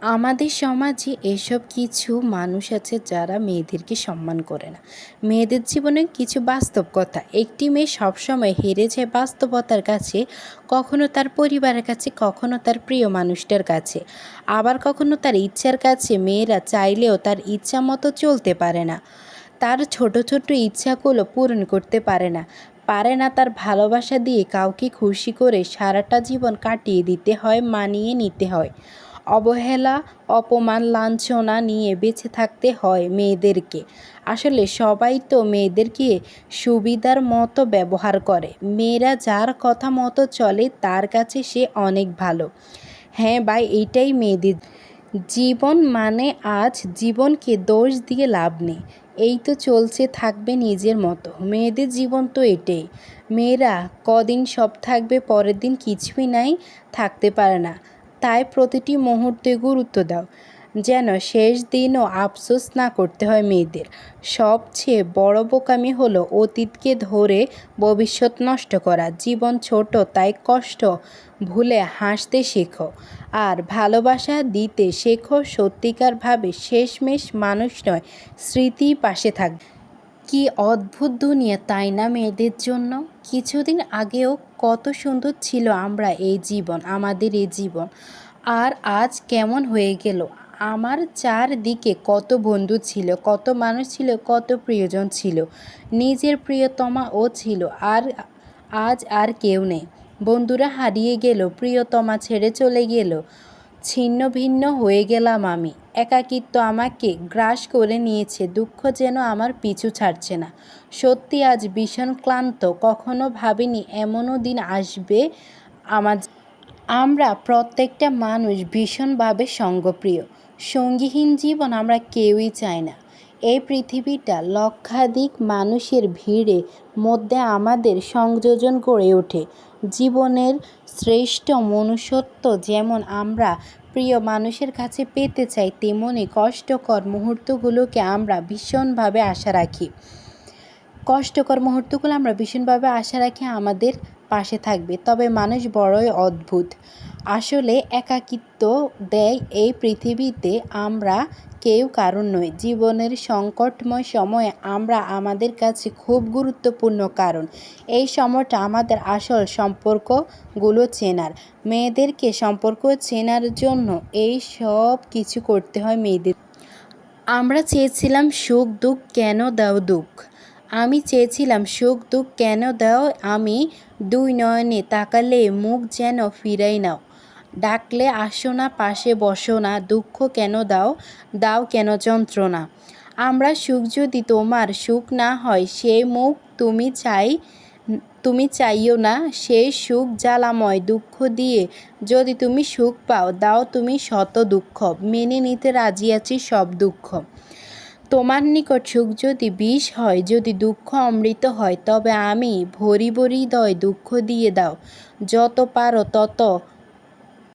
আমাদের সমাজে এসব কিছু মানুষ আছে যারা মেয়েদেরকে সম্মান করে না। মেয়েদের জীবনে কিছু বাস্তব কথা। একটি মেয়ে সবসময় হেরে যায় বাস্তবতার কাছে, কখনো তার পরিবারের কাছে, কখনো তার প্রিয় মানুষটার কাছে, আবার কখনো তার ইচ্ছার কাছে। মেয়েরা চাইলেও তার ইচ্ছা মতো চলতে পারে না, তার ছোট ছোট ইচ্ছাগুলো পূরণ করতে পারে না তার ভালোবাসা দিয়ে কাউকে খুশি করে সারাটা জীবন কাটিয়ে দিতে হয়, মানিয়ে নিতে হয়। অবহেলা, অপমান, লাঞ্ছনা নিয়ে বেঁচে থাকতে হয় মেয়েদেরকে। আসলে সবাই তো মেয়েদেরকে সুবিধার মতো ব্যবহার করে। মেয়েরা যার কথা মতো চলে তার কাছে সে অনেক ভালো। হ্যাঁ ভাই, এইটাই মেয়েদের জীবন। মানে আজ জীবনকে দোষ দিয়ে লাভ নেই, এই তো চলছে থাকবে নিজের মতো। মেয়েদের জীবন তো এটাই। মেয়েরা কদিন সব থাকবে, পরের দিন কিছুই নাই, থাকতে পারে না। তাই প্রতিটি মুহূর্তে গুরুত্ব দাও, যেন শেষ দিনও আফসোস না করতে হয় মেয়েদের। সবচেয়ে বড় বোকামি হলো অতীতকে ধরে ভবিষ্যৎ নষ্ট করা। জীবন ছোট, তাই কষ্ট ভুলে হাসতে শেখো আর ভালোবাসা দিতে শেখো সত্যিকারভাবে। শেষমেশ মানুষ নয়, স্মৃতি পাশে থাকবে। কি অদ্ভুত দুনিয়া, তাই না মেয়েদের জন্য? কিছুদিন আগেও কত সুন্দর ছিল আমাদের এই জীবন, আর আজ কেমন হয়ে গেল। আমার চারদিকে কত বন্ধু ছিল, কত মানুষ ছিল, কত প্রিয়জন ছিল, নিজের প্রিয়তমাও ছিল। আর আজ আর কেউ নেই। বন্ধুরা হারিয়ে গেল, প্রিয়তমা ছেড়ে চলে গেল, ছিন্ন ভিন্ন হয়ে গেলাম আমি। একাকিত্ব আমাকে গ্রাস করে নিয়েছে, দুঃখ যেন আমার পিছু ছাড়ছে না। সত্যি আজ ভীষণ ক্লান্ত। কখনো ভাবিনি এমনও দিন আসবে আমার। আমরা প্রত্যেকটা মানুষ ভীষণভাবে সঙ্গপ্রিয়। সঙ্গীহীন জীবন আমরা কেউই চাই না। এই পৃথিবীটা লক্ষাধিক মানুষের ভিড়ে মধ্যে আমাদের সংযোজন গড়ে ওঠে জীবনের শ্রেষ্ঠ মনুষ্যত্ব। যেমন আমরা প্রিয় মানুষের কাছে পেতে চাই, তেমনি কষ্টকর মুহূর্তগুলোকে আমরা ভীষণভাবে আশা রাখি। আমাদের পাশে থাকবে। তবে মানুষ বড়ই অদ্ভুত। আসলে একাকিত্ব দেয় এই পৃথিবীতে আমরা কেউ কারণ নই। জীবনের সংকটময় সময়ে আমরা আমাদের কাছে খুব গুরুত্বপূর্ণ, কারণ এই সময়টা আমাদের আসল সম্পর্কগুলো চেনার। মেয়েদেরকে সম্পর্ক চেনার জন্য এই সব কিছু করতে হয় মেয়েদের। আমরা চেয়েছিলাম সুখ দুঃখ কেন দাও দুঃখ, আমি চেয়েছিলাম সুখ দুঃখ কেন দাও, আমি দুই নয়নে তাকালে মুখ যেন ফিরাই নাও, ডাকলে আসো না, পাশে বসো না, দুঃখ কেন দাও, দাও কেন যন্ত্রণা। আমরা সুখ যদি তোমার সুখ না হয়, সেই মুখ তুমি চাইও না, সেই সুখ জ্বালাময় দুঃখ দিয়ে যদি তুমি সুখ পাও, দাও তুমি শত দুঃখ, মেনে নিতে রাজি আছি সব দুঃখ। তোমার নিকট সুখ যদি বিষ হয়, যদি দুঃখ অমৃত হয়, তবে আমি ভরিব হৃদয় দুঃখ দিয়ে দাও, যত পারো তত